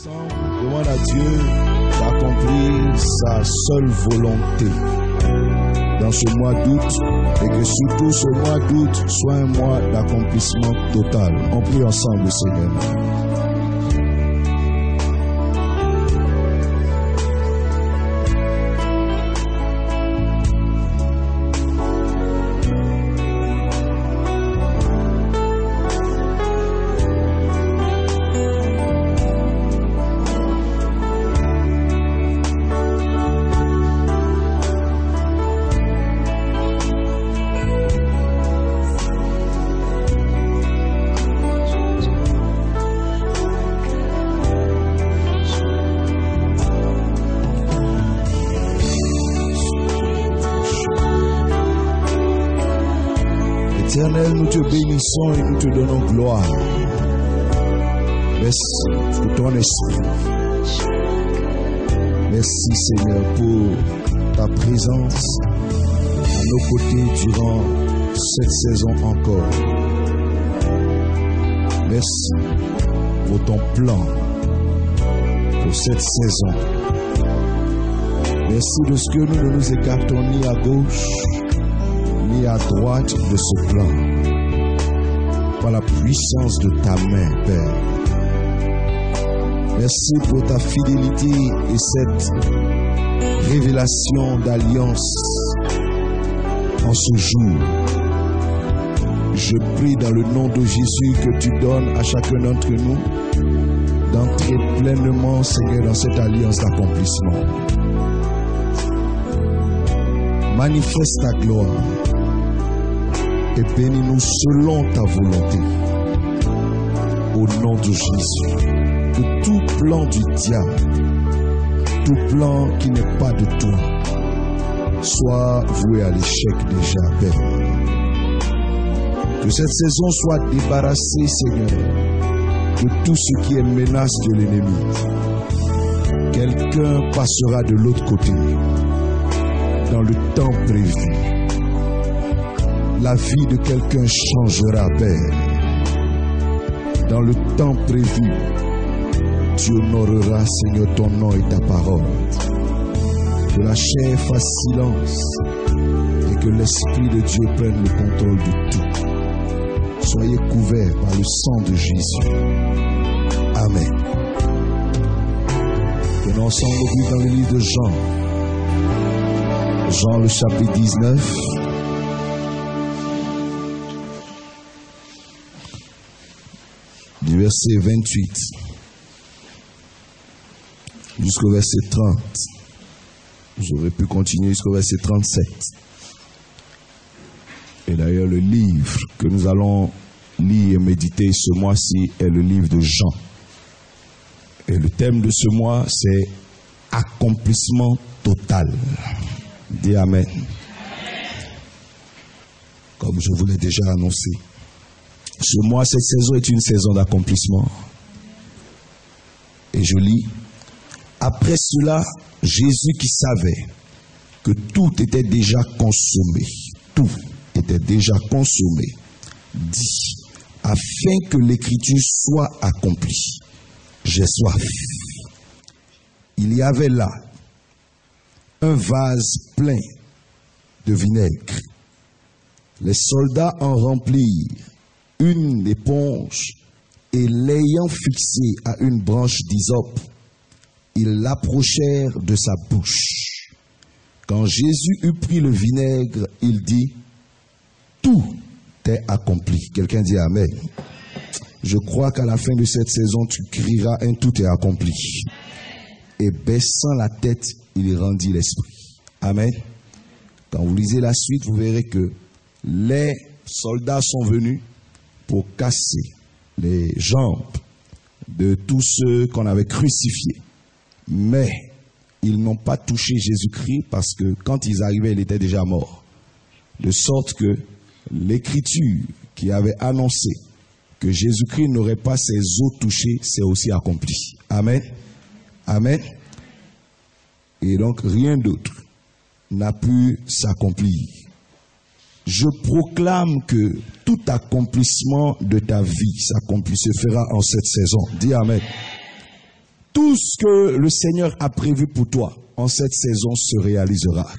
Demande à Dieu d'accomplir sa seule volonté dans ce mois d'août et que surtout ce mois d'août soit un mois d'accomplissement total. On prie ensemble, Seigneur. Éternel, nous te bénissons et nous te donnons gloire. Merci pour ton esprit. Merci Seigneur pour ta présence à nos côtés durant cette saison encore. Merci pour ton plan pour cette saison. Merci de ce que nous ne nous écartons ni à gauche ni à droite de ce plan, par la puissance de ta main, Père. Merci pour ta fidélité et cette révélation d'alliance en ce jour. Je prie dans le nom de Jésus que tu donnes à chacun d'entre nous d'entrer pleinement, Seigneur, dans cette alliance d'accomplissement. Manifeste ta gloire et bénis-nous selon ta volonté. Au nom de Jésus, que tout plan du diable, tout plan qui n'est pas de toi, soit voué à l'échec déjà, Père. Que cette saison soit débarrassée, Seigneur, de tout ce qui est menace de l'ennemi. Quelqu'un passera de l'autre côté, dans le temps prévu. La vie de quelqu'un changera, Père. Dans le temps prévu, tu honoreras, Seigneur, ton nom et ta parole. Que la chair fasse silence et que l'Esprit de Dieu prenne le contrôle de tout. Soyez couverts par le sang de Jésus. Amen. Prenons ensemble dans le livre de Jean. Jean, le chapitre 19. Du verset 28 jusqu'au verset 30. J'aurais pu continuer jusqu'au verset 37. Et d'ailleurs, le livre que nous allons lire et méditer ce mois-ci est le livre de Jean. Et le thème de ce mois, c'est accomplissement total. Dis Amen. Comme je vous l'ai déjà annoncé, ce mois, cette saison est une saison d'accomplissement. Et je lis: après cela, Jésus qui savait que tout était déjà consommé, dit, afin que l'écriture soit accomplie, j'ai soif. Il y avait là un vase plein de vinaigre. Les soldats en remplirent une éponge et l'ayant fixée à une branche d'hysope, ils l'approchèrent de sa bouche. Quand Jésus eut pris le vinaigre, il dit: tout est accompli. Quelqu'un dit Amen. Je crois qu'à la fin de cette saison, tu crieras un tout est accompli. Et baissant la tête, il rendit l'esprit. Amen. Quand vous lisez la suite, vous verrez que les soldats sont venus pour casser les jambes de tous ceux qu'on avait crucifiés. Mais ils n'ont pas touché Jésus-Christ parce que quand ils arrivaient, il était déjà mort. De sorte que l'écriture qui avait annoncé que Jésus-Christ n'aurait pas ses os touchés, c'est aussi accompli. Amen. Amen. Et donc rien d'autre n'a pu s'accomplir. Je proclame que tout accomplissement de ta vie se fera en cette saison. Dis Amen. Tout tout ce que le Seigneur a prévu pour toi en cette saison se réalisera.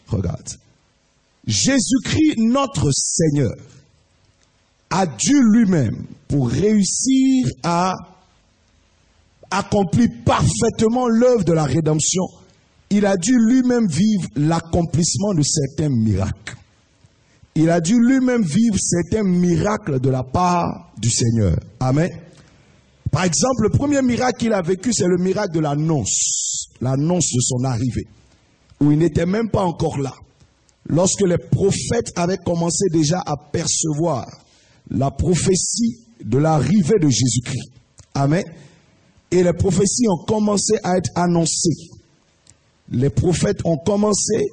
Regarde. Jésus-Christ, notre Seigneur, a dû lui-même, pour réussir à accomplir parfaitement l'œuvre de la rédemption, il a dû lui-même vivre l'accomplissement de certains miracles. Il a dû lui-même vivre certains miracles de la part du Seigneur. Amen. Par exemple, le premier miracle qu'il a vécu, c'est le miracle de l'annonce de son arrivée, où il n'était même pas encore là. Lorsque les prophètes avaient commencé déjà à percevoir la prophétie de l'arrivée de Jésus-Christ. Amen. Et les prophéties ont commencé à être annoncées. Les prophètes ont commencé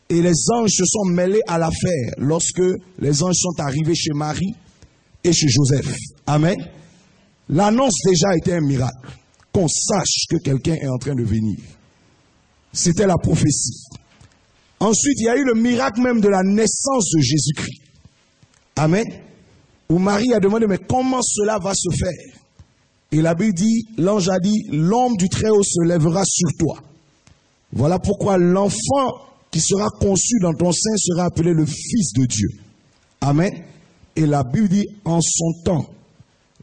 et les anges se sont mêlés à l'affaire lorsque les anges sont arrivés chez Marie et chez Joseph. Amen. L'annonce déjà était un miracle. Qu'on sache que quelqu'un est en train de venir. C'était la prophétie. Ensuite, il y a eu le miracle même de la naissance de Jésus-Christ. Amen. Où Marie a demandé, mais comment cela va se faire? Et la Bible dit, l'ange a dit, l'homme du Très-Haut se lèvera sur toi. Voilà pourquoi l'enfant qui sera conçu dans ton sein sera appelé le Fils de Dieu. Amen. Et la Bible dit, en son temps,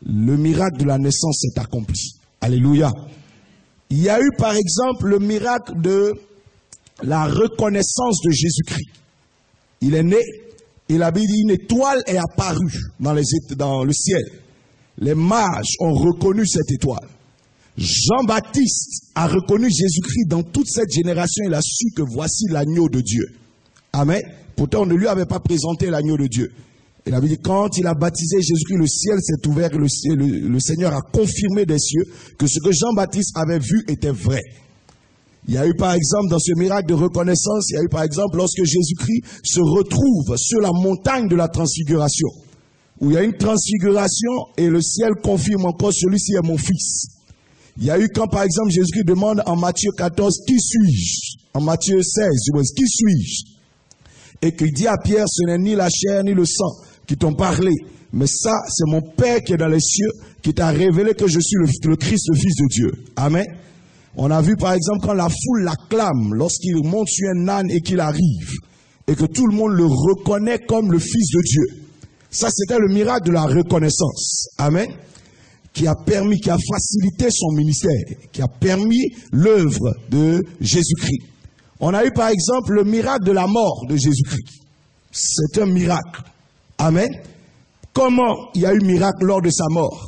le miracle de la naissance s'est accompli. Alléluia. Il y a eu par exemple le miracle de la reconnaissance de Jésus-Christ. Il est né et la Bible dit, une étoile est apparue dans le ciel. Les mages ont reconnu cette étoile. Jean-Baptiste a reconnu Jésus-Christ dans toute cette génération. Il a su que voici l'agneau de Dieu. Amen. Pourtant, on ne lui avait pas présenté l'agneau de Dieu. Il avait dit, quand il a baptisé Jésus-Christ, le ciel s'est ouvert et le Seigneur a confirmé des cieux que ce que Jean-Baptiste avait vu était vrai. Il y a eu par exemple dans ce miracle de reconnaissance, il y a eu par exemple lorsque Jésus-Christ se retrouve sur la montagne de la transfiguration, où il y a une transfiguration et le ciel confirme encore, celui-ci est mon fils. Il y a eu quand par exemple Jésus-Christ demande en Matthieu 14, qui suis-je? En Matthieu 16, qui suis-je? Et qu'il dit à Pierre, ce n'est ni la chair ni le sang qui t'ont parlé, mais ça c'est mon Père qui est dans les cieux, qui t'a révélé que je suis le Christ, le Fils de Dieu. Amen. On a vu par exemple quand la foule l'acclame, lorsqu'il monte sur un âne et qu'il arrive, et que tout le monde le reconnaît comme le Fils de Dieu. Ça c'était le miracle de la reconnaissance. Amen. Qui a permis, qui a facilité son ministère, qui a permis l'œuvre de Jésus-Christ. On a eu par exemple le miracle de la mort de Jésus-Christ. C'est un miracle. Amen. Comment il y a eu miracle lors de sa mort?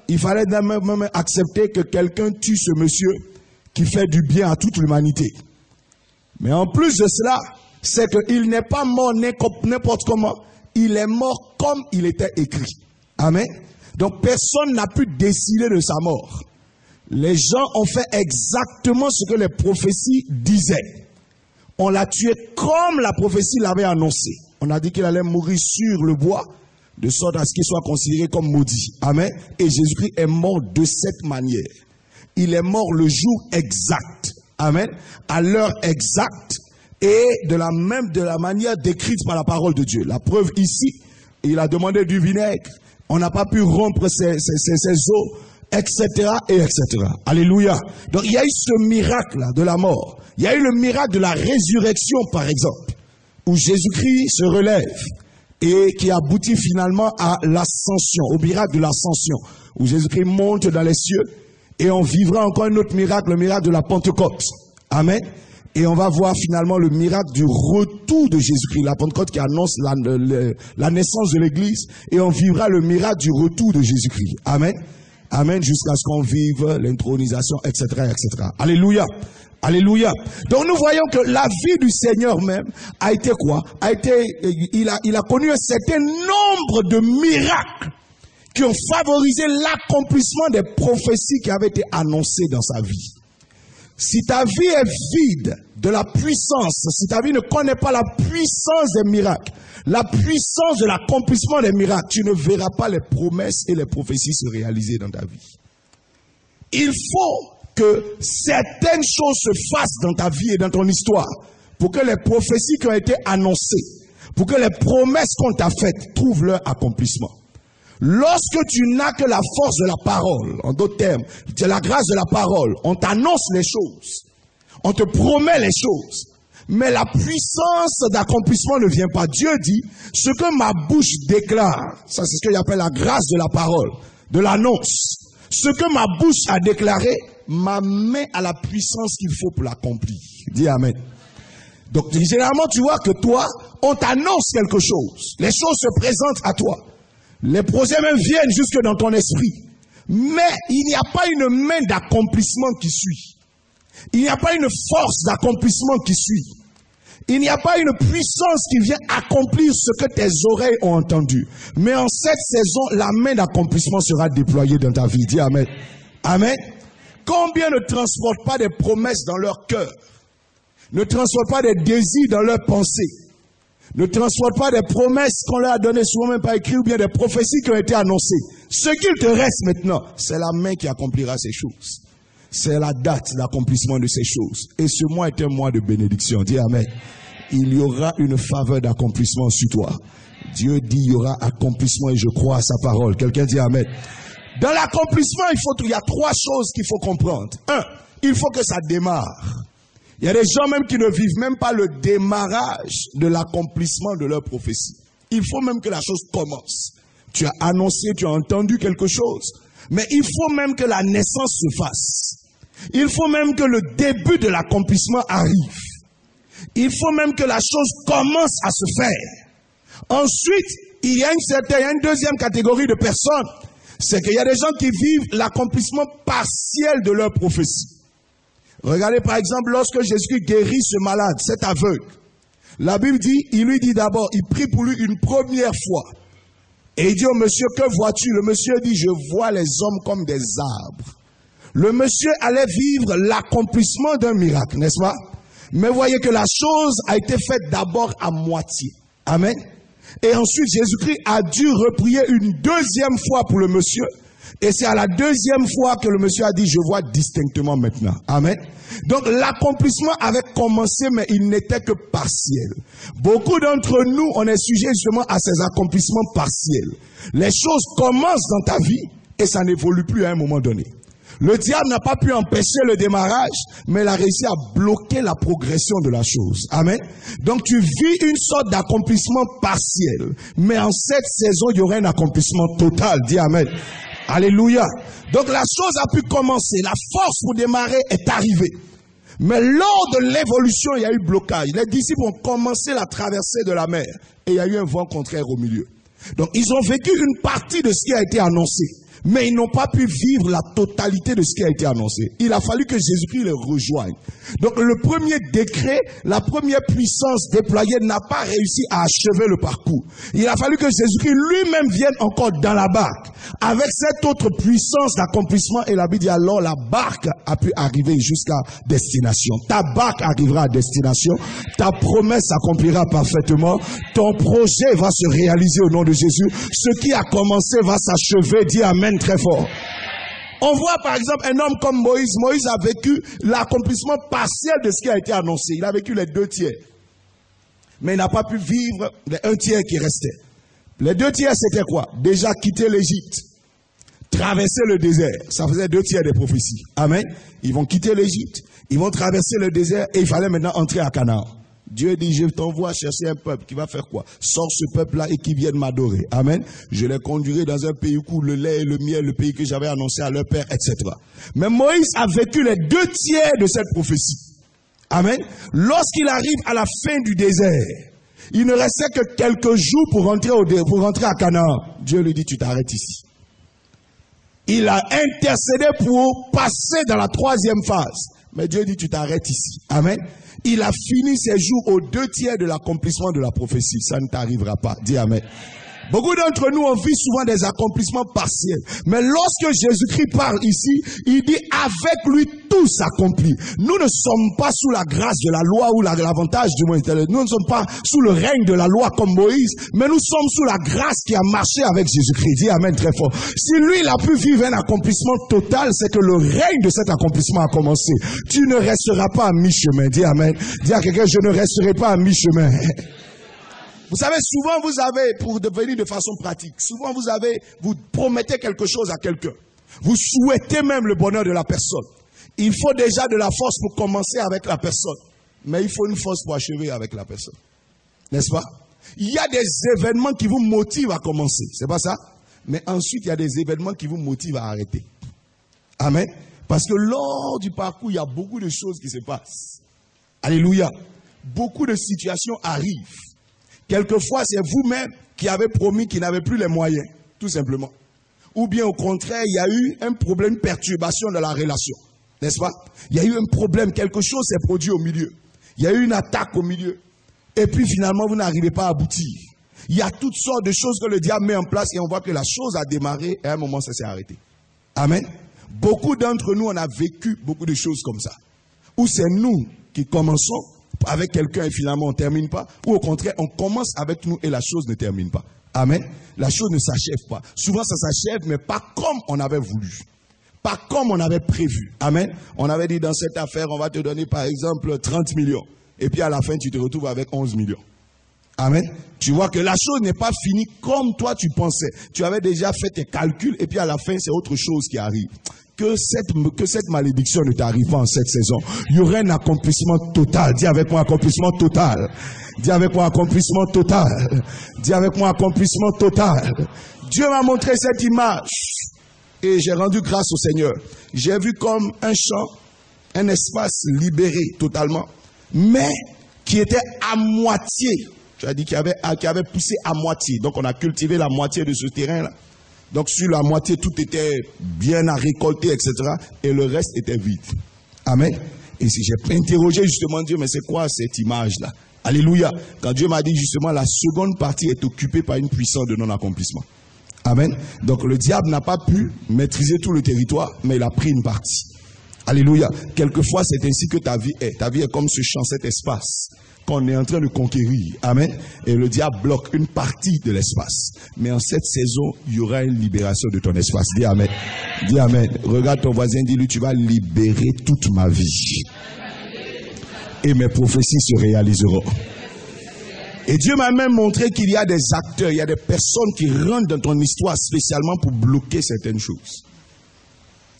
Il fallait même accepter que quelqu'un tue ce monsieur qui fait du bien à toute l'humanité. Mais en plus de cela, c'est qu'il n'est pas mort n'importe comment. Il est mort comme il était écrit. Amen. Donc personne n'a pu décider de sa mort. Les gens ont fait exactement ce que les prophéties disaient. On l'a tué comme la prophétie l'avait annoncé. On a dit qu'il allait mourir sur le bois, de sorte à ce qu'il soit considéré comme maudit. Amen. Et Jésus-Christ est mort de cette manière. Il est mort le jour exact. Amen. À l'heure exacte et de la manière décrite par la parole de Dieu. La preuve ici, il a demandé du vinaigre. On n'a pas pu rompre ses os, etc., et etc. Alléluia. Donc il y a eu ce miracle-là de la mort. Il y a eu le miracle de la résurrection, par exemple, où Jésus-Christ se relève et qui aboutit finalement à l'ascension, au miracle de l'ascension, où Jésus-Christ monte dans les cieux et on vivra encore un autre miracle, le miracle de la Pentecôte. Amen. Et on va voir finalement le miracle du retour de Jésus-Christ, la Pentecôte qui annonce la naissance de l'Église, et on vivra le miracle du retour de Jésus-Christ. Amen. Amen, jusqu'à ce qu'on vive l'intronisation, etc., etc. Alléluia. Alléluia. Donc nous voyons que la vie du Seigneur même a été quoi? Il a connu un certain nombre de miracles qui ont favorisé l'accomplissement des prophéties qui avaient été annoncées dans sa vie. Si ta vie est vide de la puissance, si ta vie ne connaît pas la puissance des miracles, la puissance de l'accomplissement des miracles, tu ne verras pas les promesses et les prophéties se réaliser dans ta vie. Il faut que certaines choses se fassent dans ta vie et dans ton histoire pour que les prophéties qui ont été annoncées, pour que les promesses qu'on t'a faites trouvent leur accomplissement. Lorsque tu n'as que la force de la parole, en d'autres termes, tu as la grâce de la parole, on t'annonce les choses, on te promet les choses, mais la puissance d'accomplissement ne vient pas. Dieu dit, ce que ma bouche déclare, ça c'est ce qu'il appelle la grâce de la parole, de l'annonce. Ce que ma bouche a déclaré, ma main a la puissance qu'il faut pour l'accomplir. Dis Amen. Donc généralement tu vois que toi, on t'annonce quelque chose, les choses se présentent à toi. Les projets même viennent jusque dans ton esprit. Mais il n'y a pas une main d'accomplissement qui suit. Il n'y a pas une force d'accomplissement qui suit. Il n'y a pas une puissance qui vient accomplir ce que tes oreilles ont entendu. Mais en cette saison, la main d'accomplissement sera déployée dans ta vie. Dis Amen. Amen. Combien ne transportent pas des promesses dans leur cœur? Ne transportent pas des désirs dans leurs pensées? Ne transportent pas des promesses qu'on leur a données, souvent même pas écrites, ou bien des prophéties qui ont été annoncées. Ce qu'il te reste maintenant, c'est la main qui accomplira ces choses. C'est la date d'accomplissement de ces choses. Et ce mois est un mois de bénédiction. Dis Amen. Il y aura une faveur d'accomplissement sur toi. Dieu dit il y aura accomplissement et je crois à sa parole. Quelqu'un dit Amen. Dans l'accomplissement, il y a trois choses qu'il faut comprendre. Un, il faut que ça démarre. Il y a des gens même qui ne vivent même pas le démarrage de l'accomplissement de leur prophétie. Il faut même que la chose commence. Tu as annoncé, tu as entendu quelque chose. Mais il faut même que la naissance se fasse. Il faut même que le début de l'accomplissement arrive. Il faut même que la chose commence à se faire. Ensuite, il y a une deuxième catégorie de personnes. C'est qu'il y a des gens qui vivent l'accomplissement partiel de leur prophétie. Regardez par exemple, lorsque Jésus guérit ce malade, cet aveugle, la Bible dit, il lui dit d'abord, il prie pour lui une première fois. Et il dit au monsieur, que vois-tu? Le monsieur dit, je vois les hommes comme des arbres. Le monsieur allait vivre l'accomplissement d'un miracle, n'est-ce pas? Mais voyez que la chose a été faite d'abord à moitié. Amen. Et ensuite, Jésus-Christ a dû reprier une deuxième fois pour le monsieur. Et c'est à la deuxième fois que le monsieur a dit, je vois distinctement maintenant. Amen. Donc l'accomplissement avait commencé, mais il n'était que partiel. Beaucoup d'entre nous, on est sujet justement à ces accomplissements partiels. Les choses commencent dans ta vie et ça n'évolue plus à un moment donné. Le diable n'a pas pu empêcher le démarrage, mais il a réussi à bloquer la progression de la chose. Amen. Donc tu vis une sorte d'accomplissement partiel, mais en cette saison, il y aura un accomplissement total. Dis Amen. Alléluia. Donc la chose a pu commencer, la force pour démarrer est arrivée. Mais lors de l'évolution, il y a eu blocage. Les disciples ont commencé la traversée de la mer et il y a eu un vent contraire au milieu. Donc ils ont vécu une partie de ce qui a été annoncé, mais ils n'ont pas pu vivre la totalité de ce qui a été annoncé. Il a fallu que Jésus-Christ les rejoigne. Donc le premier décret, la première puissance déployée n'a pas réussi à achever le parcours. Il a fallu que Jésus-Christ lui-même vienne encore dans la barque avec cette autre puissance d'accomplissement. Et la Bible dit alors la barque a pu arriver jusqu'à destination. Ta barque arrivera à destination. Ta promesse s'accomplira parfaitement. Ton projet va se réaliser au nom de Jésus. Ce qui a commencé va s'achever. Dis Amen très fort. On voit par exemple un homme comme Moïse. Moïse a vécu l'accomplissement partiel de ce qui a été annoncé. Il a vécu les 2/3. Mais il n'a pas pu vivre les 1/3 qui restaient. Les 2/3 c'était quoi? Déjà quitter l'Égypte. Traverser le désert. Ça faisait 2/3 des prophéties. Amen. Ils vont quitter l'Égypte. Ils vont traverser le désert et il fallait maintenant entrer à Canaan. Dieu dit, je t'envoie chercher un peuple qui va faire quoi? Sors ce peuple-là et qui vienne m'adorer. Amen. Je les conduirai dans un pays où coule le lait et le miel, le pays que j'avais annoncé à leur père, etc. Mais Moïse a vécu les 2/3 de cette prophétie. Amen. Lorsqu'il arrive à la fin du désert, il ne restait que quelques jours pour rentrer à Canaan. Dieu lui dit, tu t'arrêtes ici. Il a intercédé pour passer dans la 3e phase. Mais Dieu dit, tu t'arrêtes ici. Amen. Il a fini ses jours aux 2/3 de l'accomplissement de la prophétie. Ça ne t'arrivera pas. Dis Amen. Beaucoup d'entre nous, on vit souvent des accomplissements partiels. Mais lorsque Jésus-Christ parle ici, il dit avec lui tout s'accomplit. Nous ne sommes pas sous la grâce de la loi ou l'avantage du moins. Nous ne sommes pas sous le règne de la loi comme Moïse, mais nous sommes sous la grâce qui a marché avec Jésus-Christ. Dis Amen très fort. Si lui, il a pu vivre un accomplissement total, c'est que le règne de cet accomplissement a commencé. Tu ne resteras pas à mi-chemin. Dis Amen. Dis à quelqu'un, je ne resterai pas à mi-chemin. Vous savez, souvent vous avez, pour devenir de façon pratique, souvent vous promettez quelque chose à quelqu'un. Vous souhaitez même le bonheur de la personne. Il faut déjà de la force pour commencer avec la personne. Mais il faut une force pour achever avec la personne. N'est-ce pas? Il y a des événements qui vous motivent à commencer. C'est pas ça? Mais ensuite, il y a des événements qui vous motivent à arrêter. Amen. Parce que lors du parcours, il y a beaucoup de choses qui se passent. Alléluia. Beaucoup de situations arrivent. Quelquefois, c'est vous-même qui avez promis qu'il n'avait plus les moyens, tout simplement. Ou bien au contraire, il y a eu un problème, une perturbation de la relation. N'est-ce pas? Il y a eu un problème, quelque chose s'est produit au milieu. Il y a eu une attaque au milieu. Et puis finalement, vous n'arrivez pas à aboutir. Il y a toutes sortes de choses que le diable met en place et on voit que la chose a démarré et à un moment, ça s'est arrêté. Amen. Beaucoup d'entre nous, on a vécu beaucoup de choses comme ça. Ou c'est nous qui commençons avec quelqu'un et finalement on ne termine pas. Ou au contraire, on commence avec nous et la chose ne termine pas. Amen. La chose ne s'achève pas. Souvent, ça s'achève, mais pas comme on avait voulu. Pas comme on avait prévu. Amen. On avait dit dans cette affaire, on va te donner par exemple 30 millions. Et puis à la fin, tu te retrouves avec 11 millions. Amen. Tu vois que la chose n'est pas finie comme toi tu pensais. Tu avais déjà fait tes calculs et puis à la fin, c'est autre chose qui arrive. Que cette malédiction ne t'arrive pas en cette saison. Il y aurait un accomplissement total. Dis avec moi accomplissement total. Dis avec moi accomplissement total. Dis avec moi accomplissement total. Dieu m'a montré cette image et j'ai rendu grâce au Seigneur. J'ai vu comme un champ, un espace libéré totalement, mais qui était à moitié. Tu as dit qu'il avait poussé à moitié. Donc on a cultivé la moitié de ce terrain-là. Donc sur la moitié, tout était bien à récolter, etc. Et le reste était vide. Amen. Et si j'ai interrogé justement Dieu, mais c'est quoi cette image-là? Alléluia. Quand Dieu m'a dit justement, la seconde partie est occupée par une puissance de non-accomplissement. Amen. Donc le diable n'a pas pu maîtriser tout le territoire, mais il a pris une partie. Alléluia. Quelquefois, c'est ainsi que ta vie est. Ta vie est comme ce champ, cet espace qu'on est en train de conquérir. Amen. Et le diable bloque une partie de l'espace. Mais en cette saison, il y aura une libération de ton espace. Dis Amen. Dis Amen. Regarde ton voisin, dis-lui, tu vas libérer toute ma vie. Et mes prophéties se réaliseront. Et Dieu m'a même montré qu'il y a des acteurs, il y a des personnes qui rentrent dans ton histoire spécialement pour bloquer certaines choses.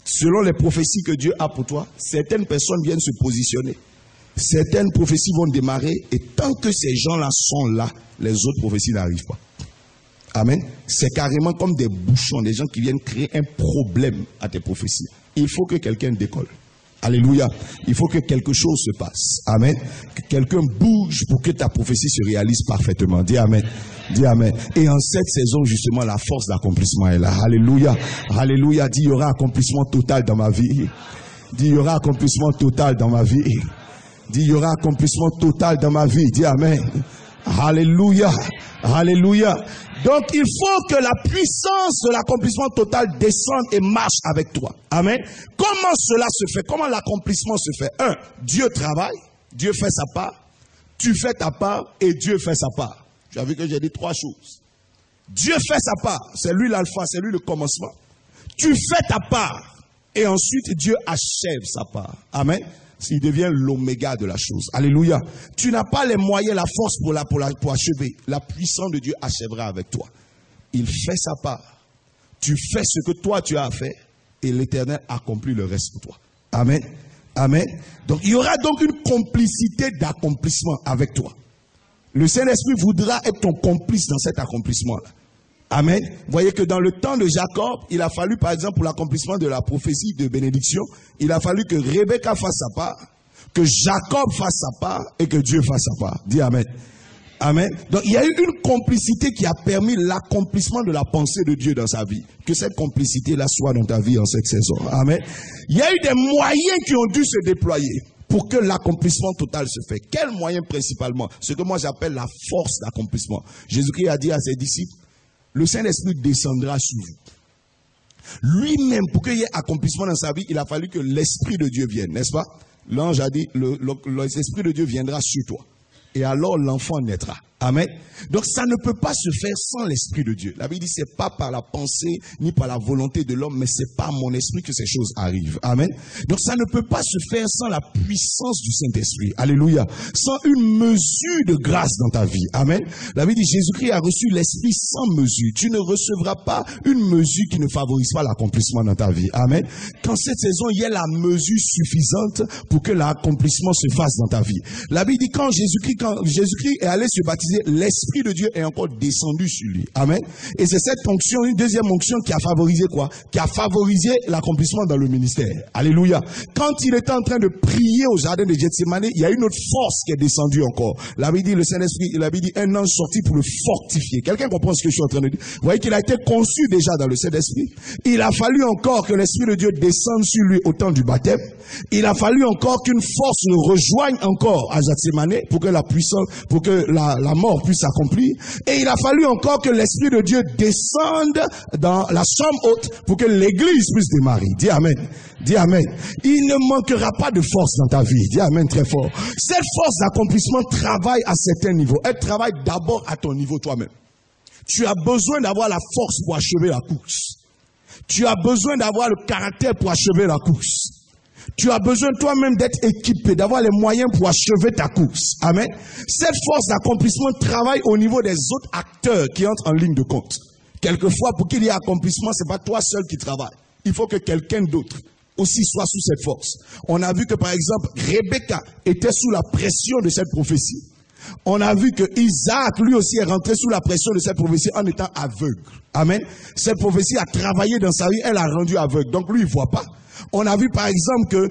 Selon les prophéties que Dieu a pour toi, certaines personnes viennent se positionner. Certaines prophéties vont démarrer et tant que ces gens-là sont là, les autres prophéties n'arrivent pas. Amen. C'est carrément comme des bouchons, des gens qui viennent créer un problème à tes prophéties. Il faut que quelqu'un décolle. Alléluia. Il faut que quelque chose se passe. Amen. Que quelqu'un bouge pour que ta prophétie se réalise parfaitement. Dis Amen. Dis Amen. Et en cette saison, justement, la force d'accomplissement est là. Alléluia. Alléluia. Dis, il y aura accomplissement total dans ma vie. Dis, il y aura accomplissement total dans ma vie. Dis, il y aura accomplissement total dans ma vie. Dis Amen. Alléluia. Alléluia. Donc, il faut que la puissance de l'accomplissement total descende et marche avec toi. Amen. Comment cela se fait? Comment l'accomplissement se fait? 1. Dieu travaille. Dieu fait sa part. Tu fais ta part et Dieu fait sa part. Tu as vu que j'ai dit 3 choses. Dieu fait sa part. C'est lui l'alpha, c'est lui le commencement. Tu fais ta part. Et ensuite, Dieu achève sa part. Amen. Il devient l'oméga de la chose. Alléluia. Tu n'as pas les moyens, la force pour achever. La puissance de Dieu achèvera avec toi. Il fait sa part. Tu fais ce que toi tu as à faire. Et l'Éternel accomplit le reste pour toi. Amen. Amen. Donc il y aura donc une complicité d'accomplissement avec toi. Le Saint-Esprit voudra être ton complice dans cet accomplissement-là. Amen. Vous voyez que dans le temps de Jacob, il a fallu par exemple pour l'accomplissement de la prophétie de bénédiction, il a fallu que Rebecca fasse sa part, que Jacob fasse sa part et que Dieu fasse sa part. Dis Amen. Amen. Donc il y a eu une complicité qui a permis l'accomplissement de la pensée de Dieu dans sa vie. Que cette complicité-là soit dans ta vie en cette saison. Amen. Il y a eu des moyens qui ont dû se déployer pour que l'accomplissement total se fait. Quels moyens principalement? Ce que moi j'appelle la force d'accomplissement. Jésus-Christ a dit à ses disciples, le Saint-Esprit descendra sur vous. Lui-même, pour qu'il y ait accomplissement dans sa vie, il a fallu que l'Esprit de Dieu vienne, n'est-ce pas? L'ange a dit, l'Esprit de Dieu viendra sur toi. Et alors l'enfant naîtra. Amen. Donc ça ne peut pas se faire sans l'Esprit de Dieu. La Bible dit c'est pas par la pensée ni par la volonté de l'homme, mais c'est par mon esprit que ces choses arrivent. Amen. Donc ça ne peut pas se faire sans la puissance du Saint-Esprit. Alléluia. Sans une mesure de grâce dans ta vie. Amen. La Bible dit Jésus-Christ a reçu l'Esprit sans mesure. Tu ne recevras pas une mesure qui ne favorise pas l'accomplissement dans ta vie. Amen. Qu'en cette saison, il y ait la mesure suffisante pour que l'accomplissement se fasse dans ta vie. La Bible dit quand Jésus-Christ est allé se baptiser, l'Esprit de Dieu est encore descendu sur lui. Amen. Et c'est cette onction, une deuxième onction qui a favorisé quoi? Qui a favorisé l'accomplissement dans le ministère. Alléluia. Quand il était en train de prier au jardin de Gethsémane, il y a une autre force qui est descendue encore. La Bible dit le Saint-Esprit, la Bible dit un ange sorti pour le fortifier. Quelqu'un comprend ce que je suis en train de dire? Vous voyez qu'il a été conçu déjà dans le Saint-Esprit. Il a fallu encore que l'Esprit de Dieu descende sur lui au temps du baptême. Il a fallu encore qu'une force le rejoigne encore à Gethsémane pour que la puissance, pour que la mort puisse s'accomplir. Et il a fallu encore que l'Esprit de Dieu descende dans la somme haute pour que l'Église puisse démarrer. Dis Amen. Dis Amen. Il ne manquera pas de force dans ta vie. Dis Amen très fort. Cette force d'accomplissement travaille à certains niveaux. Elle travaille d'abord à ton niveau toi-même. Tu as besoin d'avoir la force pour achever la course. Tu as besoin d'avoir le caractère pour achever la course. Tu as besoin toi-même d'être équipé, d'avoir les moyens pour achever ta course. Amen. Cette force d'accomplissement travaille au niveau des autres acteurs qui entrent en ligne de compte. Quelquefois, pour qu'il y ait accomplissement, c'est pas toi seul qui travaille. Il faut que quelqu'un d'autre aussi soit sous cette force. On a vu que, par exemple, Rebecca était sous la pression de cette prophétie. On a vu que Isaac, lui aussi, est rentré sous la pression de cette prophétie en étant aveugle. Amen. Cette prophétie a travaillé dans sa vie, elle a rendu aveugle. Donc lui, il voit pas. On a vu par exemple que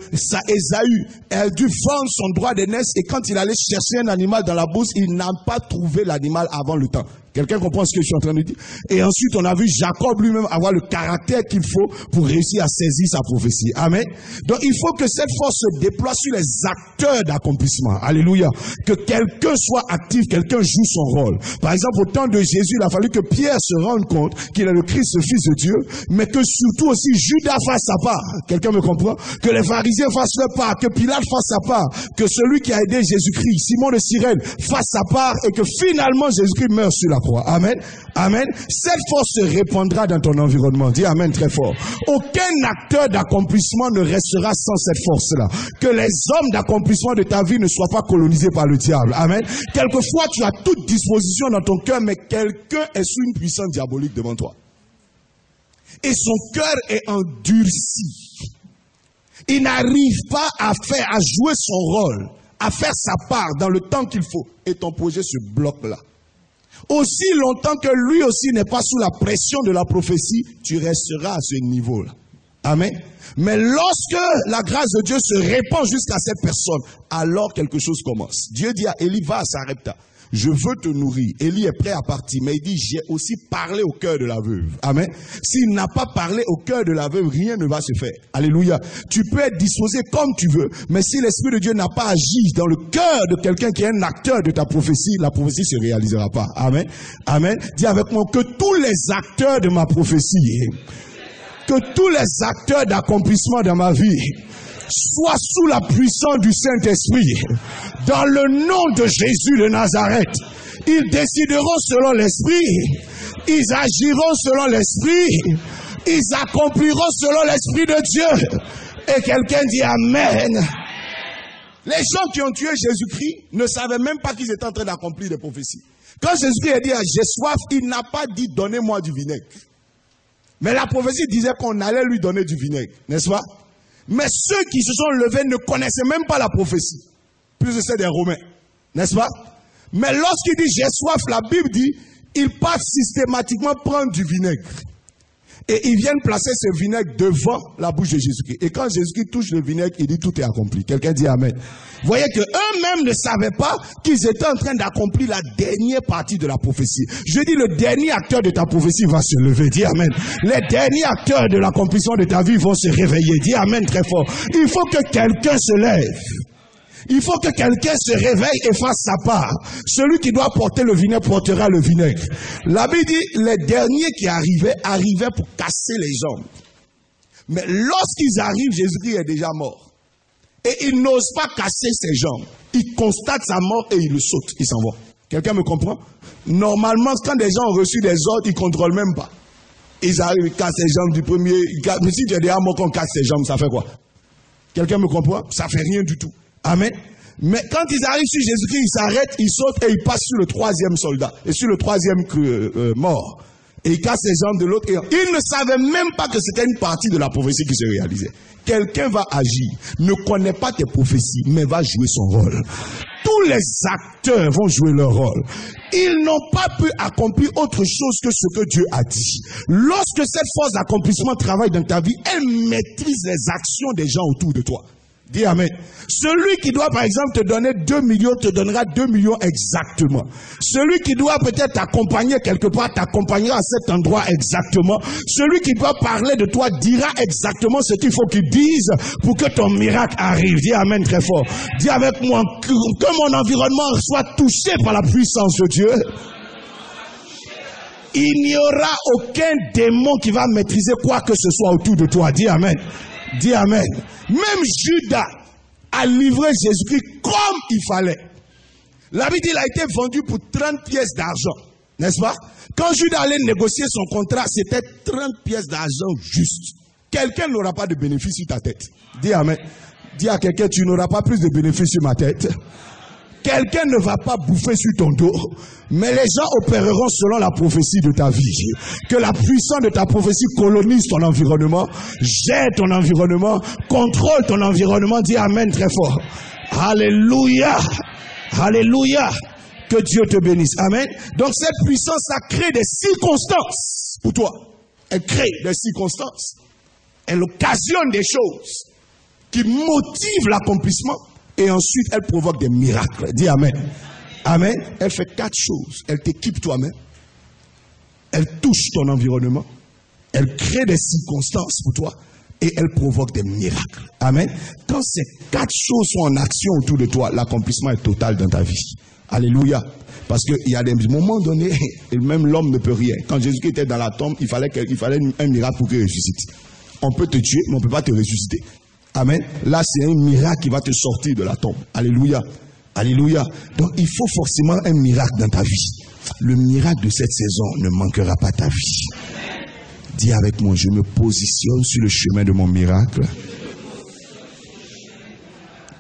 Ésaü a dû vendre son droit d'aînesse et quand il allait chercher un animal dans la bourse, il n'a pas trouvé l'animal avant le temps. Quelqu'un comprend ce que je suis en train de dire? Et ensuite, on a vu Jacob lui-même avoir le caractère qu'il faut pour réussir à saisir sa prophétie. Amen. Donc, il faut que cette force se déploie sur les acteurs d'accomplissement. Alléluia. Que quelqu'un soit actif, quelqu'un joue son rôle. Par exemple, au temps de Jésus, il a fallu que Pierre se rende compte qu'il est le Christ, le Fils de Dieu, mais que surtout aussi Judas fasse sa part. Quelqu'un me comprend? Que les pharisiens fassent leur part, que Pilate fasse sa part, que celui qui a aidé Jésus-Christ, Simon de Cyrène, fasse sa part et que finalement Jésus-Christ meure sur la croix. Amen. Amen. Cette force se répandra dans ton environnement. Dis Amen très fort. Aucun acteur d'accomplissement ne restera sans cette force-là. Que les hommes d'accomplissement de ta vie ne soient pas colonisés par le diable. Amen. Quelquefois, tu as toute disposition dans ton cœur, mais quelqu'un est sous une puissance diabolique devant toi. Et son cœur est endurci. Il n'arrive pas à jouer son rôle, à faire sa part dans le temps qu'il faut. Et ton projet se bloque là. Aussi longtemps que lui aussi n'est pas sous la pression de la prophétie, tu resteras à ce niveau-là. Amen. Mais lorsque la grâce de Dieu se répand jusqu'à cette personne, alors quelque chose commence. Dieu dit à Élie, va à Sarepta. Je veux te nourrir. Élie est prêt à partir, mais il dit, j'ai aussi parlé au cœur de la veuve. Amen. S'il n'a pas parlé au cœur de la veuve, rien ne va se faire. Alléluia. Tu peux être disposé comme tu veux, mais si l'Esprit de Dieu n'a pas agi dans le cœur de quelqu'un qui est un acteur de ta prophétie, la prophétie ne se réalisera pas. Amen. Amen. Dis avec moi que tous les acteurs de ma prophétie, que tous les acteurs d'accomplissement dans ma vie, soient sous la puissance du Saint-Esprit. Dans le nom de Jésus de Nazareth, ils décideront selon l'Esprit, ils agiront selon l'Esprit, ils accompliront selon l'Esprit de Dieu. Et quelqu'un dit Amen. Les gens qui ont tué Jésus-Christ ne savaient même pas qu'ils étaient en train d'accomplir des prophéties. Quand Jésus-Christ a dit j'ai soif, il n'a pas dit donnez-moi du vinaigre. Mais la prophétie disait qu'on allait lui donner du vinaigre, n'est-ce pas? Mais ceux qui se sont levés ne connaissaient même pas la prophétie. Plus c'est des Romains, n'est-ce pas? Mais lorsqu'il dit j'ai soif, la Bible dit, ils partent systématiquement prendre du vinaigre. Et ils viennent placer ce vinaigre devant la bouche de Jésus-Christ. Et quand Jésus-Christ touche le vinaigre, il dit tout est accompli. Quelqu'un dit Amen. Vous voyez que eux-mêmes ne savaient pas qu'ils étaient en train d'accomplir la dernière partie de la prophétie. Je dis le dernier acteur de ta prophétie va se lever. Dis Amen. Les derniers acteurs de l'accomplissement de ta vie vont se réveiller. Dis Amen très fort. Il faut que quelqu'un se lève. Il faut que quelqu'un se réveille et fasse sa part. Celui qui doit porter le vinaigre portera le vinaigre. La Bible dit, les derniers qui arrivaient pour casser les jambes. Mais lorsqu'ils arrivent, Jésus-Christ est déjà mort. Et ils n'osent pas casser ses jambes. Ils constatent sa mort et ils le sautent. Ils s'en vont. Quelqu'un me comprend? Normalement, quand des gens ont reçu des ordres, ils ne contrôlent même pas. Ils arrivent, ils cassent les jambes du premier. Mais si tu es déjà mort qu'on casse ses jambes, ça fait quoi? Quelqu'un me comprend? Ça fait rien du tout. Amen. Mais quand ils arrivent sur Jésus-Christ, ils s'arrêtent, ils sautent et ils passent sur le troisième soldat. Et sur le troisième mort. Et ils cassent les jambes de l'autre. Ils ne savaient même pas que c'était une partie de la prophétie qui se réalisait. Quelqu'un va agir, ne connaît pas tes prophéties, mais va jouer son rôle. Tous les acteurs vont jouer leur rôle. Ils n'ont pas pu accomplir autre chose que ce que Dieu a dit. Lorsque cette force d'accomplissement travaille dans ta vie, elle maîtrise les actions des gens autour de toi. Dis amen. Celui qui doit par exemple te donner 2 millions te donnera 2 millions exactement. Celui qui doit peut-être t'accompagner quelque part t'accompagnera à cet endroit exactement. Celui qui doit parler de toi dira exactement ce qu'il faut qu'il dise pour que ton miracle arrive. Dis amen très fort. Dis avec moi que mon environnement soit touché par la puissance de Dieu. Il n'y aura aucun démon qui va maîtriser quoi que ce soit autour de toi. Dis amen. Dis amen. Même Judas a livré Jésus-Christ comme il fallait. La Bible dit qu'il a été vendu pour 30 pièces d'argent. N'est-ce pas? Quand Judas allait négocier son contrat, c'était 30 pièces d'argent juste. Quelqu'un n'aura pas de bénéfice sur ta tête. Dis amen. Dis à quelqu'un, tu n'auras pas plus de bénéfice sur ma tête. Quelqu'un ne va pas bouffer sur ton dos, mais les gens opéreront selon la prophétie de ta vie. Que la puissance de ta prophétie colonise ton environnement, gère ton environnement, contrôle ton environnement. Dis amen très fort. Alléluia. Alléluia. Que Dieu te bénisse. Amen. Donc cette puissance, ça crée des circonstances pour toi. Elle crée des circonstances. Elle occasionne des choses qui motivent l'accomplissement. Et ensuite, elle provoque des miracles. Dis amen. Amen. Elle fait 4 choses. Elle t'équipe toi-même. Elle touche ton environnement. Elle crée des circonstances pour toi. Et elle provoque des miracles. Amen. Quand ces 4 choses sont en action autour de toi, l'accomplissement est total dans ta vie. Alléluia. Parce qu'il y a des moments donnés, et même l'homme ne peut rien. Quand Jésus était dans la tombe, il fallait un miracle pour qu'il ressuscite. On peut te tuer, mais on ne peut pas te ressusciter. Amen. Là, c'est un miracle qui va te sortir de la tombe. Alléluia. Alléluia. Donc, il faut forcément un miracle dans ta vie. Le miracle de cette saison ne manquera pas ta vie. Dis avec moi, je me positionne sur le chemin de mon miracle.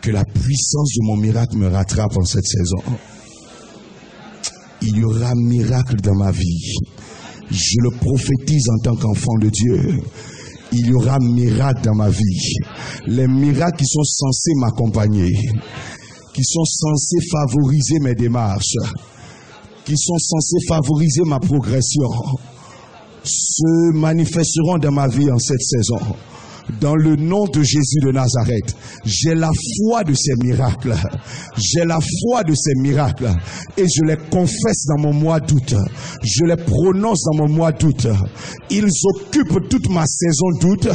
Que la puissance de mon miracle me rattrape en cette saison. Il y aura un miracle dans ma vie. Je le prophétise en tant qu'enfant de Dieu. Il y aura un miracle dans ma vie. Les miracles qui sont censés m'accompagner, qui sont censés favoriser mes démarches, qui sont censés favoriser ma progression, se manifesteront dans ma vie en cette saison. Dans le nom de Jésus de Nazareth, j'ai la foi de ces miracles. J'ai la foi de ces miracles. Et je les confesse dans mon mois d'août. Je les prononce dans mon mois d'août. Ils occupent toute ma saison d'août.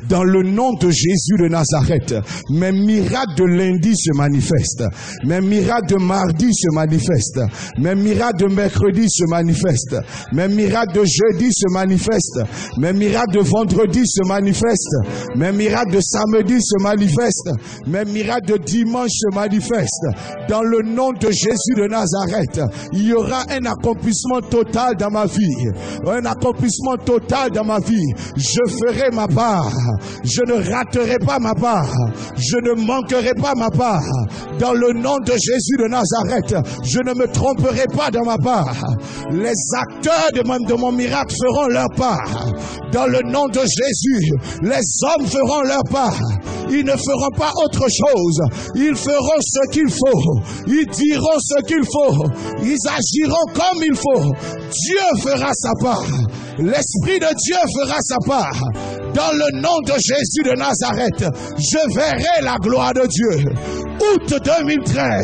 Dans le nom de Jésus de Nazareth, mes miracles de lundi se manifestent. Mes miracles de mardi se manifestent. Mes miracles de mercredi se manifestent. Mes miracles de jeudi se manifestent. Mes miracles de vendredi se manifestent. Mes miracles de samedi se manifestent. Mes miracles de dimanche se manifestent. Dans le nom de Jésus de Nazareth, il y aura un accomplissement total dans ma vie. Un accomplissement total dans ma vie. Je ferai ma part. Je ne raterai pas ma part. Je ne manquerai pas ma part. Dans le nom de Jésus de Nazareth, je ne me tromperai pas dans ma part. Les acteurs de mon miracle feront leur part. Dans le nom de Jésus, les hommes feront leur part. Ils ne feront pas autre chose. Ils feront ce qu'il faut. Ils diront ce qu'il faut. Ils agiront comme il faut. Dieu fera sa part. L'Esprit de Dieu fera sa part. Dans le nom de Jésus de Nazareth, je verrai la gloire de Dieu. Août 2013,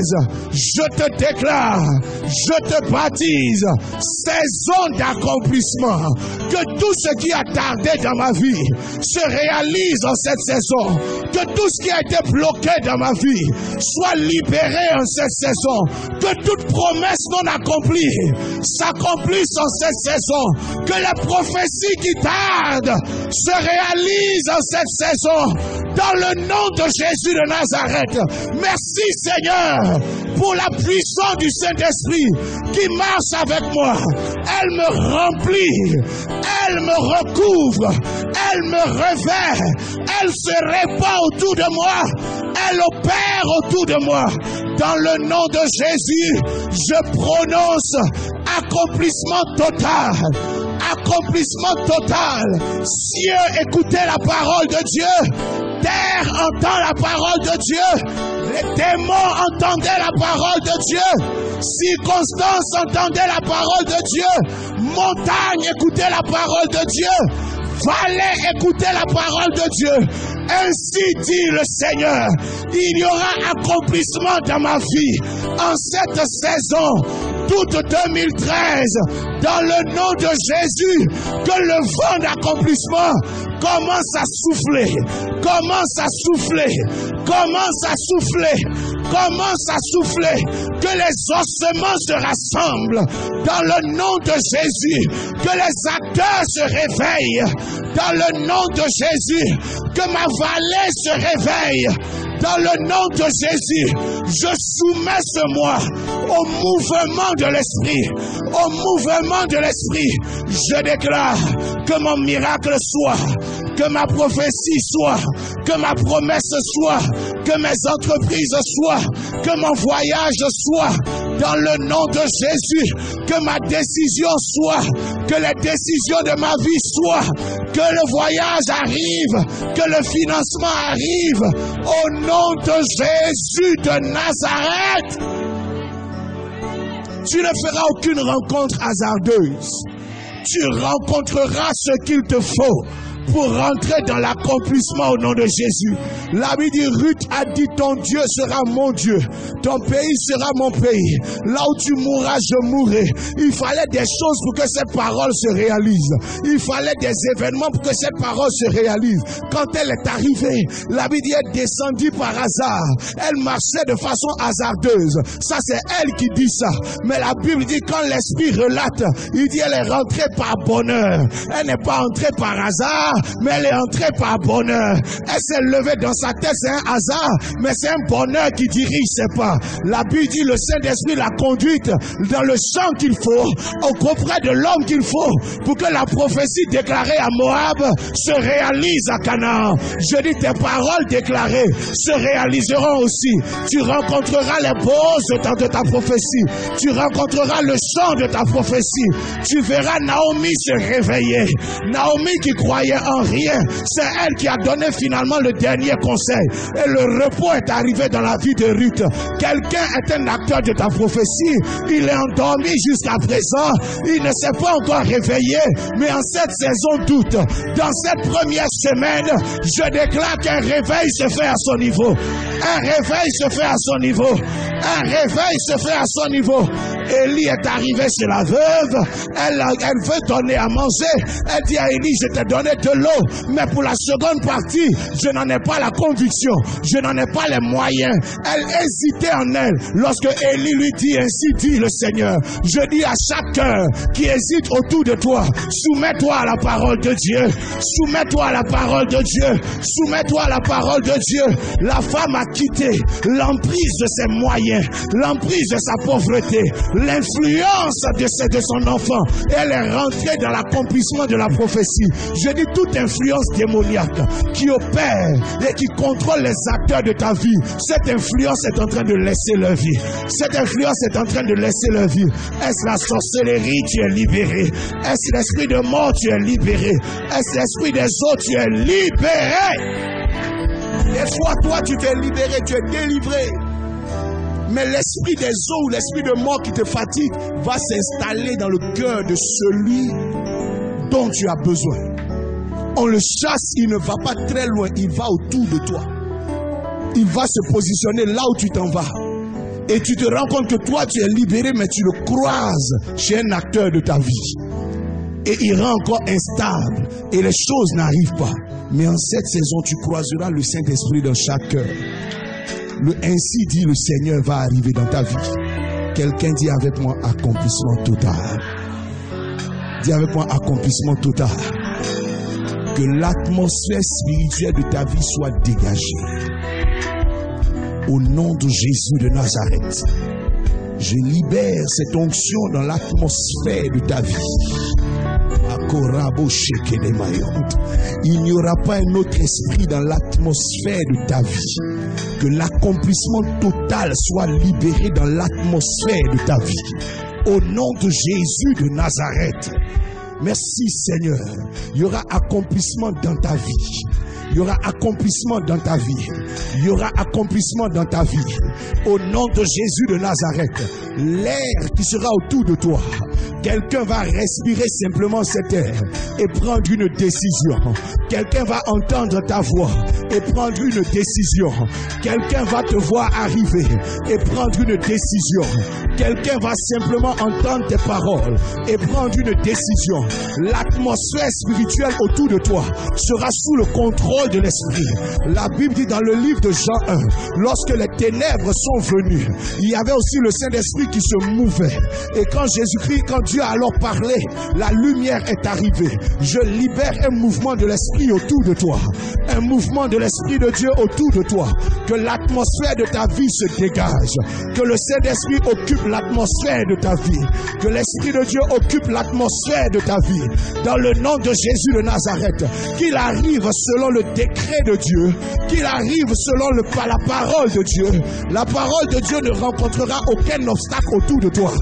je te déclare, je te baptise, saison d'accomplissement. Que tout ce qui a tardé dans ma vie se réalise en cette saison. Que tout ce qui a été bloqué dans ma vie soit libéré en cette saison. Que toute promesse non accomplie s'accomplisse en cette saison. Que les prophéties qui tardent se réalisent réalise en cette saison dans le nom de Jésus de Nazareth. Merci Seigneur pour la puissance du Saint-Esprit qui marche avec moi. Elle me remplit, elle me recouvre, elle me revêt, elle se répand autour de moi, elle opère autour de moi. Dans le nom de Jésus, je prononce accomplissement total. Accomplissement total. Cieux, écoutez la parole de Dieu. Terre, entend la parole de Dieu. Les démons entendaient la parole de Dieu. Circonstances entendaient la parole de Dieu. Montagne, écoutez la parole de Dieu. Vallée, écoutez la parole de Dieu. Ainsi dit le Seigneur, il y aura accomplissement dans ma vie en cette saison, toute 2013, dans le nom de Jésus, que le vent d'accomplissement commence à souffler, commence à souffler, commence à souffler, commence à souffler, que les ossements se rassemblent dans le nom de Jésus, que les acteurs se réveillent dans le nom de Jésus, que ma vallée se réveille dans le nom de Jésus. Je soumets ce mois au mouvement de l'Esprit, au mouvement de l'Esprit. Je déclare que mon miracle soit, que ma prophétie soit, que ma promesse soit, que mes entreprises soient, que mon voyage soit, dans le nom de Jésus, que ma décision soit, que les décisions de ma vie soient, que le voyage arrive, que le financement arrive, au nom de Jésus de Nazareth. Tu ne feras aucune rencontre hasardeuse. Tu rencontreras ce qu'il te faut pour rentrer dans l'accomplissement au nom de Jésus. La Bible dit, Ruth a dit, ton Dieu sera mon Dieu, ton pays sera mon pays. Là où tu mourras, je mourrai. Il fallait des choses pour que cette parole se réalise. Il fallait des événements pour que cette parole se réalise. Quand elle est arrivée, la Bible dit, elle descendit par hasard. Elle marchait de façon hasardeuse. Ça, c'est elle qui dit ça. Mais la Bible dit, quand l'Esprit relate, il dit, elle est rentrée par bonheur. Elle n'est pas entrée par hasard, mais elle est entrée par bonheur. Elle s'est levée dans sa tête, c'est un hasard, mais c'est un bonheur qui dirige ses pas. La Bible dit, le Saint-Esprit l'a conduite dans le champ qu'il faut, auprès de l'homme qu'il faut, pour que la prophétie déclarée à Moab se réalise à Canaan. Je dis, tes paroles déclarées se réaliseront aussi. Tu rencontreras les pauses de ta prophétie. Tu rencontreras le chant de ta prophétie. Tu verras Naomi se réveiller. Naomi qui croyait en rien, c'est elle qui a donné finalement le dernier conseil. Et le repos est arrivé dans la vie de Ruth. Quelqu'un est un acteur de ta prophétie. Il est endormi jusqu'à présent. Il ne s'est pas encore réveillé. Mais en cette saison d'août, dans cette première semaine, je déclare qu'un réveil se fait à son niveau. Un réveil se fait à son niveau. Un réveil se fait à son niveau. Élie est arrivé chez la veuve. Elle veut donner à manger. Elle dit à Élie, je t'ai donné de l'eau, mais pour la seconde partie, je n'en ai pas la conviction, je n'en ai pas les moyens. Elle hésitait en elle. Lorsque Élie lui dit, ainsi dit le Seigneur, je dis à chaque cœur qui hésite autour de toi, soumets-toi à la parole de Dieu, soumets-toi à la parole de Dieu, soumets-toi à la parole de Dieu. La femme a quitté l'emprise de ses moyens, l'emprise de sa pauvreté, l'influence de son enfant. Elle est rentrée dans l'accomplissement de la prophétie. Je dis, toute influence démoniaque qui opère et qui contrôle les acteurs de ta vie, cette influence est en train de laisser leur vie. Cette influence est en train de laisser leur vie. Est-ce la sorcellerie, tu es libéré. Est-ce l'esprit de mort, tu es libéré. Est-ce l'esprit des eaux, tu es libéré. Des fois, toi, tu t'es libéré, tu es délivré. Mais l'esprit des eaux ou l'esprit de mort qui te fatigue va s'installer dans le cœur de celui dont tu as besoin. On le chasse, il ne va pas très loin, il va autour de toi. Il va se positionner là où tu t'en vas. Et tu te rends compte que toi tu es libéré, mais tu le croises chez un acteur de ta vie. Et il rend encore instable. Et les choses n'arrivent pas. Mais en cette saison, tu croiseras le Saint-Esprit dans chaque cœur. Le ainsi dit le Seigneur va arriver dans ta vie. Quelqu'un dit avec moi, accomplissement total. Dis avec moi, accomplissement total. Que l'atmosphère spirituelle de ta vie soit dégagée. Au nom de Jésus de Nazareth, je libère cette onction dans l'atmosphère de ta vie. Il n'y aura pas un autre esprit dans l'atmosphère de ta vie. Que l'accomplissement total soit libéré dans l'atmosphère de ta vie. Au nom de Jésus de Nazareth. Merci Seigneur. Il y aura accomplissement dans ta vie. Il y aura accomplissement dans ta vie. Il y aura accomplissement dans ta vie. Au nom de Jésus de Nazareth, l'air qui sera autour de toi, quelqu'un va respirer simplement cet air et prendre une décision. Quelqu'un va entendre ta voix et prendre une décision. Quelqu'un va te voir arriver et prendre une décision. Quelqu'un va simplement entendre tes paroles et prendre une décision. L'atmosphère spirituelle autour de toi sera sous le contrôle de l'esprit. La Bible dit dans le livre de Jean 1, lorsque les ténèbres sont venues, il y avait aussi le Saint-Esprit qui se mouvait. Et quand Jésus-Christ, quand Dieu a alors parlé, la lumière est arrivée. Je libère un mouvement de l'esprit autour de toi. Un mouvement de l'esprit de Dieu autour de toi. Que l'atmosphère de ta vie se dégage. Que le Saint-Esprit occupe l'atmosphère de ta vie. Que l'Esprit de Dieu occupe l'atmosphère de ta vie. Dans le nom de Jésus de Nazareth, qu'il arrive selon le décret de Dieu, qu'il arrive selon la parole de Dieu. La parole de Dieu ne rencontrera aucun obstacle autour de toi.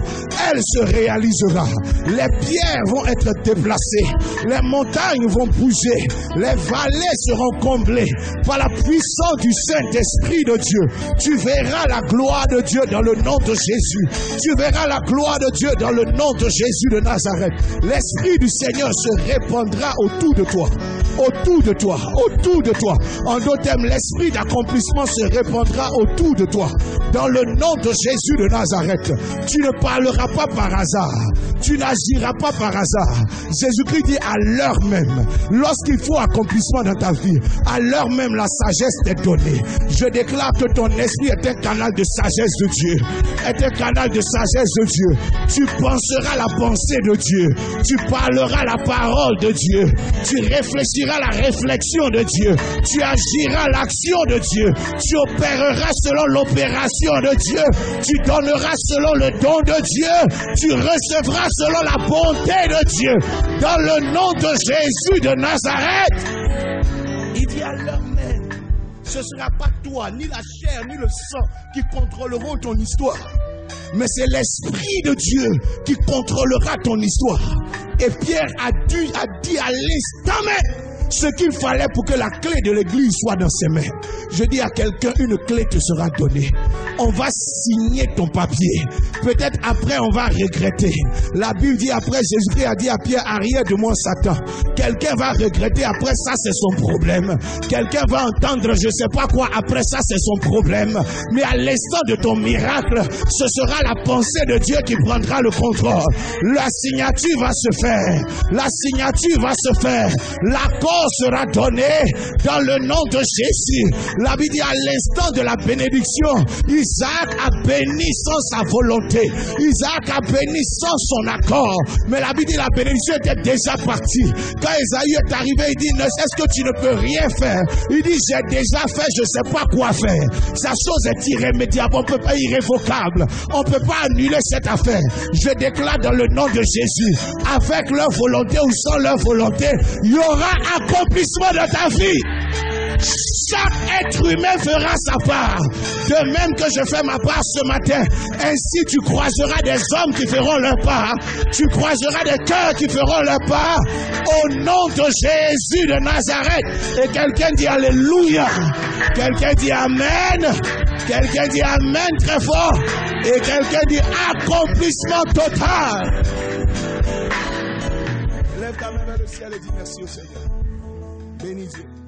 Elle se réalisera. Les pierres vont être déplacées. Les montagnes vont bouger. Les vallées seront comblées par la puissance du Saint-Esprit de Dieu. Tu verras la gloire de Dieu dans le nom de Jésus. Tu verras la gloire de Dieu dans le nom de Jésus de Nazareth. L'Esprit du Seigneur se répandra autour de toi. Autour de toi, autour de toi. En d'autres termes, l'esprit d'accomplissement se répandra autour de toi. Dans le nom de Jésus de Nazareth, tu ne parleras pas par hasard. Tu n'agiras pas par hasard. Jésus-Christ dit à l'heure même, lorsqu'il faut accomplissement dans ta vie, à l'heure même la sagesse t'est donnée. Je déclare que ton esprit est un canal de sagesse de Dieu. Est un canal de sagesse de Dieu. Tu penseras la pensée de Dieu. Tu parleras la parole de Dieu. Tu réfléchiras la réflexion de Dieu. Tu agiras l'action de Dieu. Tu opéreras selon l'opération de Dieu. Tu donneras selon le don de Dieu. Tu recevras selon la bonté de Dieu. Dans le nom de Jésus de Nazareth. Il dit à l'heure même, ce ne sera pas toi, ni la chair, ni le sang qui contrôleront ton histoire. Mais c'est l'Esprit de Dieu qui contrôlera ton histoire. Et Pierre a dit à l'instant même ce qu'il fallait pour que la clé de l'église soit dans ses mains. Je dis à quelqu'un, une clé te sera donnée. On va signer ton papier. Peut-être après on va regretter. La Bible dit après, Jésus-Christ a dit à Pierre, arrière de moi Satan. Quelqu'un va regretter, après ça c'est son problème. Quelqu'un va entendre je sais pas quoi, après ça c'est son problème. Mais à l'instant de ton miracle, ce sera la pensée de Dieu qui prendra le contrôle. La signature va se faire. La signature va se faire. L'accord sera donné dans le nom de Jésus. La Bible dit à l'instant de la bénédiction, Isaac a béni sans sa volonté. Isaac a béni sans son accord. Mais la Bible dit la bénédiction était déjà partie. Quand Esaü est arrivé, il dit, est-ce que tu ne peux rien faire? Il dit, j'ai déjà fait, je ne sais pas quoi faire. Sa chose est irrémédiable, on ne peut pas irrévocable. On ne peut pas annuler cette affaire. Je déclare dans le nom de Jésus, avec leur volonté ou sans leur volonté, il y aura accomplissement de ta vie. Chaque être humain fera sa part. De même que je fais ma part ce matin, ainsi tu croiseras des hommes qui feront leur part. Tu croiseras des cœurs qui feront leur part. Au nom de Jésus de Nazareth. Et quelqu'un dit Alléluia. Quelqu'un dit Amen. Quelqu'un dit Amen très fort. Et quelqu'un dit accomplissement total. Lève ta main vers le ciel et dis merci au Seigneur. Bénis Dieu.